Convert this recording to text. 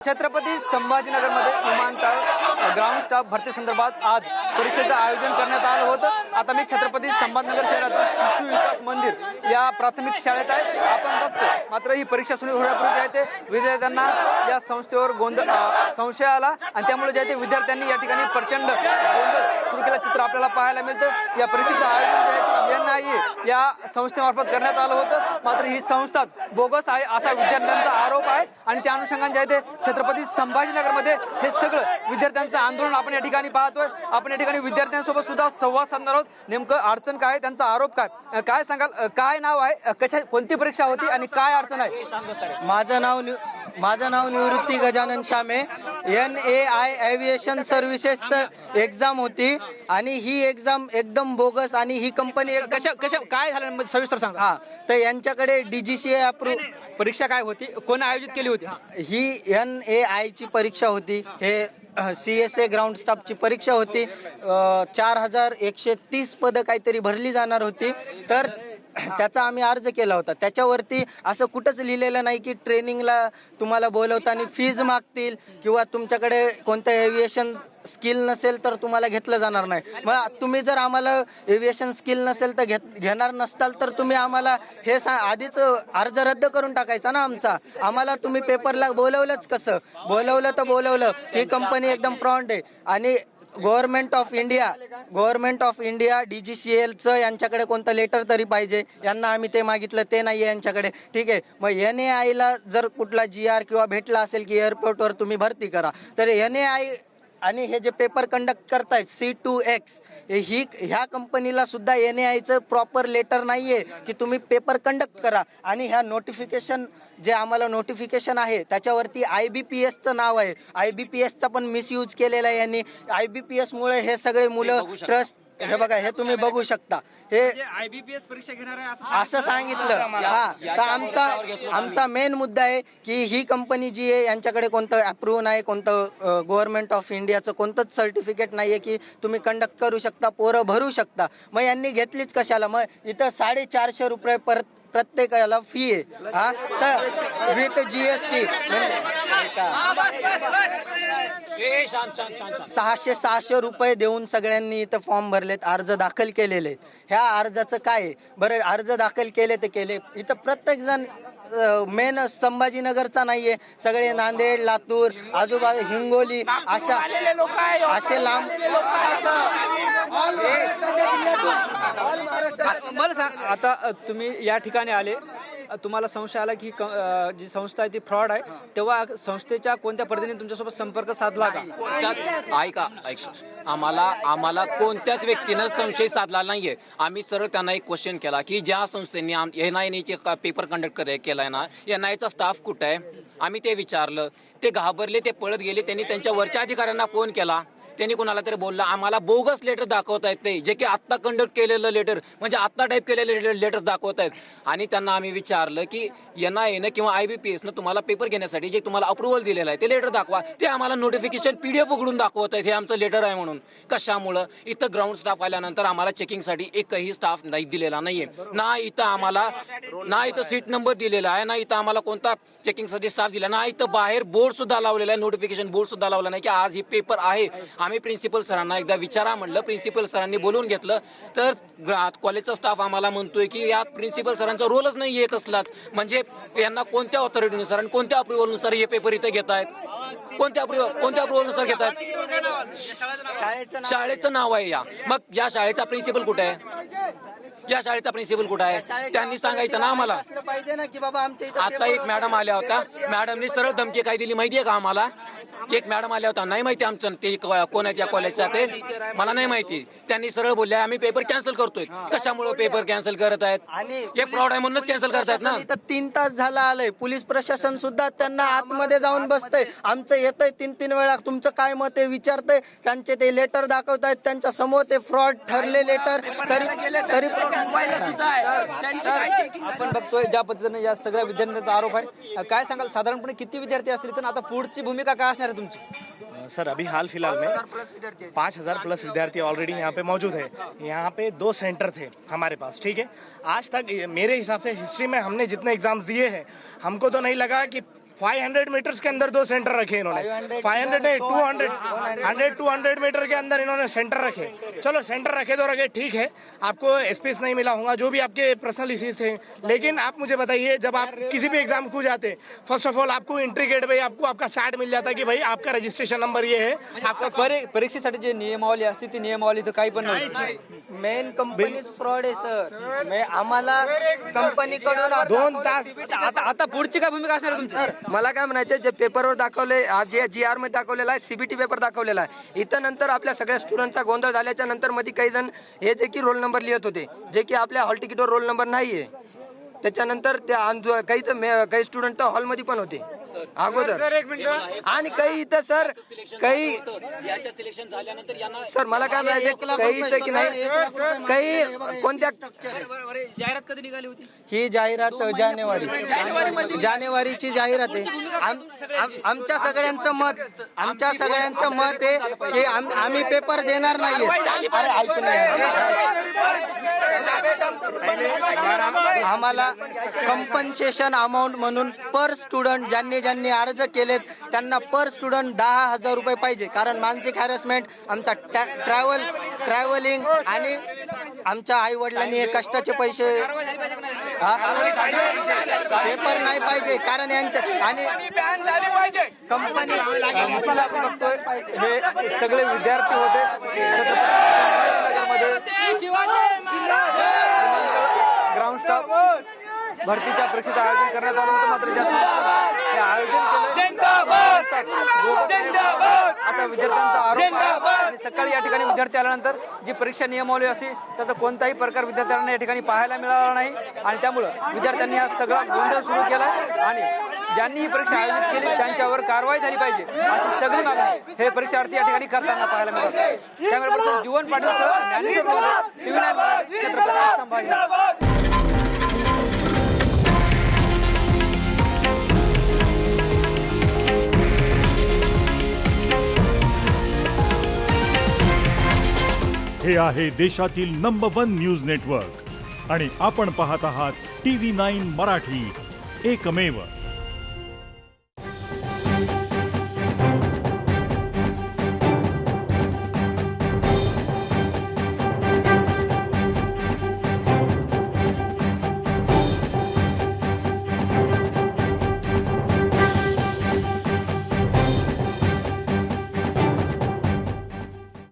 छत्रपती संभाजीनगरमध्ये विमानतळ ground staff भरती संदर्भात आज परीक्षेचं आयोजन करण्यात आलं होतं। आता मी छत्रपती संभाजीनगर शहरातील शिशु विकास मंदिर या प्राथमिक शाळेत आहे। आपण बघतो मात्र ही परीक्षा सुरू होण्यापूर्वी जे आहे ते विद्यार्थ्यांना या संस्थेवर संशय आला आणि त्यामुळे जे आहे ते विद्यार्थ्यांनी या ठिकाणी प्रचंड गोंधळ सुरू केला चित्र आपल्याला पाहायला मिळतं। या परीक्षेचं आयोजन जे आहे ते NIA या संस्थेमार्फत करण्यात आलं होतं, मात्र ही संस्था बोगस आहे असा विद्यार्थ्यांचा आरोप आहे आणि त्या अनुषंगाने जे आहे ते छत्रपती संभाजीनगरमध्ये हे सगळं विद्यार्थ्यांचं आंदोलन आपण या ठिकाणी पाहतोय। आपण या ठिकाणी विद्यार्थ्यांसोबत सुद्धा संवाद साधणार आहोत। नेमकं अडचण काय, त्यांचा आरोप काय, काय सांगाल, काय नाव आहे, कशा कोणती परीक्षा होती आणि काय अडचण आहे? माझं नाव निवृत्ती गजानन श्यामे। NAI एव्हिएशन सर्व्हिसेसचं एक्झाम होती आणि ही एक्झाम एकदम बोगस आणि ही कंपनी कशा काय झालं सविस्तर सांगा। हा, तर यांच्याकडे DGCA अप्रूव्ह परीक्षा काय होती, कोण आयोजित केली होती? ही NAI ची परीक्षा होती। हे CSA ग्राउंड स्टाफची परीक्षा होती। 4130 पदं काहीतरी भरली जाणार होती। तर त्याचा आम्ही अर्ज केला होता। त्याच्यावरती असं कुठंच लिहिलेलं नाही की ट्रेनिंगला तुम्हाला बोलवताना फीज मागतील किंवा तुमच्याकडे कोणतं एव्हिएशन स्किल नसेल तर तुम्हाला घेतलं जाणार नाही। मग तुम्ही जर आम्हाला एव्हिएशन स्किल नसेल तर घेणार नसताल तर तुम्ही आम्हाला हे आधीच अर्ज रद्द करून टाकायचा ना आमचा। आम्हाला तुम्ही पेपरला बोलवलंच कसं? बोलवलं तर बोलवलं। ही कंपनी एकदम फ्रॉड आहे आणि गव्हर्नमेंट ऑफ इंडिया DGCAचं यांच्याकडे कोणतं लेटर तरी पाहिजे। यांना आम्ही ते मागितलं, ते नाही आहे यांच्याकडे। ठीक आहे, मग NAI ला जर कुठला GR किंवा भेटला असेल की एअरपोर्टवर तुम्ही भरती करा, तर NAI आणि हे जे पेपर कंडक्ट करतायत C2X ह्या कंपनीला सुद्धा NAIचं प्रॉपर लेटर नाहीये की तुम्ही पेपर कंडक्ट करा। आणि ह्या नोटिफिकेशन जे आम्हाला नोटिफिकेशन आहे त्याच्यावरती IBPSचं नाव आहे। IBPSचा पण मिसयूज केलेला आहे यांनी। IBPS मुळे हे सगळे मुलं ट्रस्ट, हे बघा, हे तुम्ही बघू शकता, हे IBPS परीक्षा घेणार आहे असं सांगितलं। हा, तर आमचा मेन मुद्दा आहे की ही कंपनी जी आहे यांच्याकडे कोणतं अप्रूव्ह नाही, कोणतं गव्हर्नमेंट ऑफ इंडियाचं कोणतंच सर्टिफिकेट नाहीये की तुम्ही कंडक्ट करू शकता, पोरं भरू शकता। मग यांनी घेतलीच कशाला? मग इथं 450 रुपये प्रत्येकाला फी आहे। हा, तर विथ GST 600 रुपये देऊन सगळ्यांनी इथं फॉर्म भरलेत, अर्ज दाखल केलेले। ह्या अर्जाचं काय बरं? अर्ज दाखल केले ते केले, इथं प्रत्येक जण मेन संभाजीनगरचा नाहीये, सगळे नांदेड, लातूर, आजूबाजू हिंगोली असे लांब। मला सांग, आता तुम्ही या ठिकाणी आले, तुम्हाला संशय आला की जी संस्था आहे ती फ्रॉड आहे, तेव्हा संस्थेच्या कोणत्या पद्धतीने तुमच्यासोबत संपर्क साधला का? ऐका, आम्हाला कोणत्याच व्यक्तीनं संशय साधला नाहीये। आम्ही सरळ त्यांना एक क्वेश्चन केला की ज्या संस्थेने NIA पेपर कंडक्ट केलाय ना, NIA चा स्टाफ कुठे आहे? आम्ही ते विचारलं, ते घाबरले, ते पळत गेले। त्यांनी त्यांच्या वरच्या अधिकाऱ्यांना फोन केला, त्यांनी कोणाला तरी बोलला आम्हाला बोगस लेटर दाखवत आहेत, ते जे की आत्ता कंडक्ट केलेलं लेटर, म्हणजे आत्ता टाईप केलेले लेटर्स दाखवत आहेत। आणि त्यांना आम्ही विचारलं की NIA किंवा IBPS तुम्हाला पेपर घेण्यासाठी जे तुम्हाला अप्रुव्हल दिलेलं आहे ते लेटर दाखवा। ते आम्हाला नोटिफिकेशन PDF उघडून दाखवत आहेत हे आमचं लेटर आहे म्हणून। कशामुळं? इथं ग्राउंड स्टाफ आल्यानंतर आम्हाला चेकिंगसाठी एकही स्टाफ नाही दिलेला नाहीये, ना इथं आम्हाला ना इथं सीट नंबर दिलेला आहे, ना इथं आम्हाला कोणता चेकिंगसाठी स्टाफ दिला, ना इथं बाहेर बोर्ड सुद्धा लावलेला आहे, नोटिफिकेशन बोर्ड सुद्धा लावला नाही की आज ही पेपर आहे। आम्ही प्रिन्सिपल सरांना एकदा विचारा म्हणलं, प्रिन्सिपल सरांनी बोलवून घेतलं, तर कॉलेजचा स्टाफ आम्हाला म्हणतोय की या प्रिन्सिपल सरांचा रोलच नाही येत असलाच, म्हणजे यांना कोणत्या ऑथॉरिटीनुसार आणि कोणत्या अप्रुव्हलनुसार हे पेपर इथे घेत आहेत? कोणत्या अप्रुव्हलनुसार घेत आहेत? शाळेचं नाव आहे या। मग या शाळेचा प्रिन्सिपल कुठे आहे? या शाळेचा प्रिन्सिपल कुठे आहे? त्यांनी सांगायचं ना आम्हाला पाहिजे ना की बाबा आमच्या आता एक मॅडम आल्या होत्या, मॅडमनी सरळ धमकी काय दिली माहितीये का आम्हाला? एक मॅडम आल्या होत्या, नाही माहिती आमचं ते कोण आहेत या कॉलेजच्या, ते मला नाही माहिती। त्यांनी सरळ बोलले आम्ही पेपर कॅन्सल करतोय। कशामुळे पेपर कॅन्सल करत आहेत? हे फ्रॉड आहे म्हणूनच कॅन्सल करतायत ना। 3 तास झाला आलंय, पोलीस प्रशासन सुद्धा त्यांना आतमध्ये जाऊन बसतंय, आमचं येतंय 3 वेळा, तुमचं काय मत आहे विचारतंय, त्यांचे ते लेटर दाखवतायत, त्यांच्या समोर ते फ्रॉड ठरले लेटर, तरी आपण बघतोय ज्या पद्धतीने या सगळ्या विद्यार्थ्यांचा आरोप आहे। काय सांगाल, साधारणपणे किती विद्यार्थी असतील तर आता पुढची भूमिका काय असणार आहे तुमची? सर अभी हाल फिलहाल में 5000 प्लस विद्यार्थी ऑलरेडी यहाँ पे मौजूद है। यहाँ पे 2 सेंटर थे हमारे पास, ठीक है। आज तक मेरे हिसाब से हिस्ट्री में हमने जितने एग्जाम्स दिए हैं, हमको तो नहीं लगा कि 500 मीटर्स के अंदर 2 सेंटर रखे इन्होंने, 500 नहीं 200 मीटर के अंदर इन्होंने सेंटर रखे। चलो सेंटर रखे तो रखे, ठीक है, आपको स्पेस नहीं मिला होगा, जो भी आपके पर्सनल इश्यूज थे, लेकिन आप मुझे बताइए, जब आप किसी भी एग्जाम को जाते, फर्स्ट ऑफ ऑल आपको एंट्री गेट पे आपको आपका चार्ट मिल जाता कि भाई आपका रजिस्ट्रेशन नंबर ये है, आपका परीक्षेसाठी जे नियमावली असते ती नियमावली तर काही पण नव्हती। मेन कंपनीच फ्रॉड आहे सर। आम्हाला कंपनीकडून 2 तास आता पुढची काय भूमिका असणार आहे तुमची? मला काय म्हणायचं, जे पेपरवर दाखवले, जे GR मध्ये दाखवलेला आहे, CBT पेपर दाखवलेला आहे, इथं नंतर आपल्या सगळ्या स्टुडंटचा गोंधळ झाल्याच्या नंतर मध्ये काही जण हे जे की रोल नंबर लिहित होते, जे की आपल्या हॉल तिकीटवर रोल नंबर नाहीये, त्याच्यानंतर काही स्टुडंट तर हॉलमध्ये पण होते अगोदर, आणि काही इथं सर काही सिलेक्शन झाल्यानंतर यांना सर मला काय म्हणायचं, काही इथं की नाही, काही कोणत्या जाहिरात कधी निघाली होती? ही जाहिरात जानेवारीची जाहिरात आहे। आमच्या सगळ्यांचं मत आहे की आम्ही पेपर देणार नाहीये। अरे ऐकून आम्हाला कंपन्सेशन अमाऊंट म्हणून पर स्टुडंट ज्यांनी अर्ज केलेत त्यांना पर स्टुडंट 10,000 रुपये पाहिजे, कारण मानसिक हॅरेसमेंट, आमचा ट्रॅव्हलिंग आणि आमच्या आई वडिलांनी कष्टाचे पैसे पेपर नाही पाहिजे, कारण यांच्या आणि कंपनी हे सगळे विद्यार्थी होते ग्राउंड स्टाफ भरतीच्या परीक्षेचं आयोजन करण्यात आलं होतं, मात्र हे आयोजन केलं असा विद्यार्थ्यांचा आरोप आहे। आणि सकाळी या ठिकाणी विद्यार्थी आल्यानंतर जी परीक्षा नियमावली असते त्याचा कोणताही प्रकार विद्यार्थ्यांना या ठिकाणी पाहायला मिळाला नाही, आणि त्यामुळं विद्यार्थ्यांनी हा सगळा गोंधळ सुरू केला, आणि ज्यांनी ही परीक्षा आयोजित केली त्यांच्यावर कारवाई झाली पाहिजे अशी सगळी मागणी हे परीक्षार्थी या ठिकाणी करताना पाहायला मिळतात। कॅमेरा पर्सन जीवन पाटीलसह ज्ञानेश्वर लोंढे, TV9 मराठी, छत्रपती संभाजी। हे आहे देशातील नंबर 1 न्यूज नेटवर्क आणि आपण पाहत आहात TV9 मराठी, एकमेव।